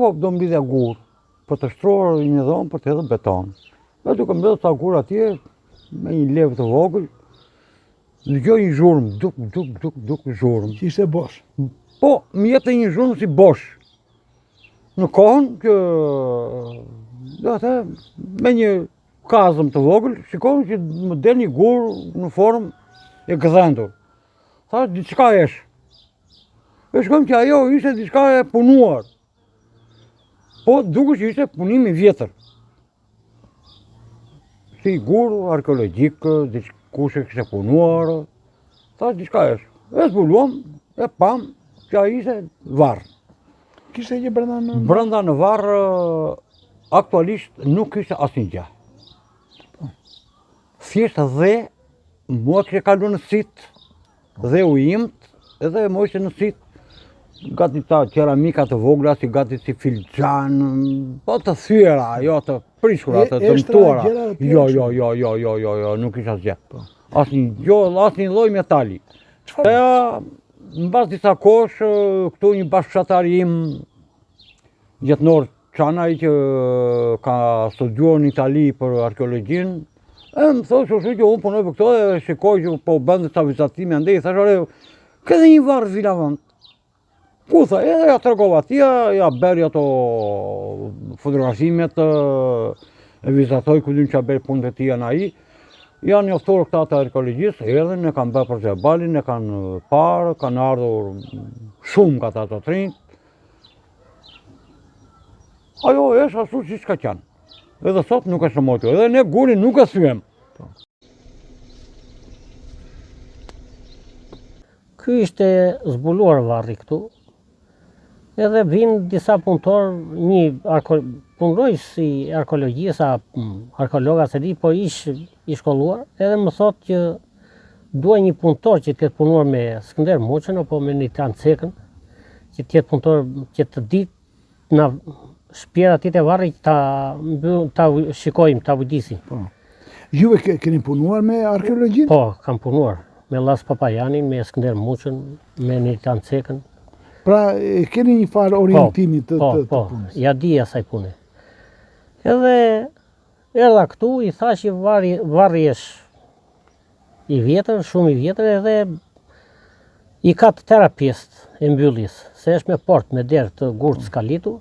Do mblidhja gur, për të shtruar një dhomë për të hedhur beton. Dhe duke mbledhur sa gur atje, me një levë të vogël, dëgjoj një zhurmë, duk zhurmë. Që ishte bosh? Po, më jepte një zhurmë si bosh. Në kohën që, do të me një kazëm të vogël, shikojmë që më del një gur në formë e gëdhendur. Thash, diçka esh. E shkojmë që ajo ishte diçka e punuar. Po, duke që ishte punimi vjetër. Si gur arkeologjik, dikush e kishte punuar. Thash, diçka esh. E zbuluam, e pam, që ai ishte varr. Kishte që brenda në... Brenda në varr, aktualisht nuk kishte asnjë gjë. Thjesht dhe mua kishte kaluar në sit, dhe u imt, edhe më ishte në sit. Gati ta keramika të vogla, si gati si filxhan, po të thyera, jo të prishkura, të dëmtuara. Jo, nuk isha asgjë. Asnjë lloj metali. Mbas disa kohësh, këtu një bashkëshatar im jetënor Çanaj që ka studiuar në Itali për arkeologjin, më thoshte që unë punoj për këto dhe shikoj që po bën disa vizatime andej, thash ore, ka një varr Vilavant. Ku tha, edhe ja tregova atia, ja beri ato fotografimet, e vizatoj ku din që beri punët e tia në ai. Janë njoftuar këta të arkeologjisë, erdhen, ne kanë bërë për Xhebalin, ne kanë parë, kanë ardhur shumë këta të trinjt. Ajo është ashtu siç ka qenë. Edhe sot nuk është moto, edhe ne gurin nuk e thyem. Ky ishte zbuluar varri këtu. Edhe vinë disa punëtor, një punoj si arkeologji, sa arkeologa se di, po ish i shkolluar, edhe më thot që duaj një punëtor që të ketë punuar me Skënder Muçën apo me Nitan Cekën, që të jetë punëtor që të ditë na shpjera aty te varri ta shikojmë, ta vëdisim. Po. Juve keni punuar me arkeologjin? Po, kam punuar me Llas Papajanin, me Skënder Muçën, me Nitan Cekën. Pra, keni një farë orientimi të punës? Po, ja di asaj pune. Edhe erdha këtu, i thash që varri është i vjetër, shumë i vjetër, edhe i ka të tëra pjesë e mbyllis, se është me port, me derë të gurtë skalitu,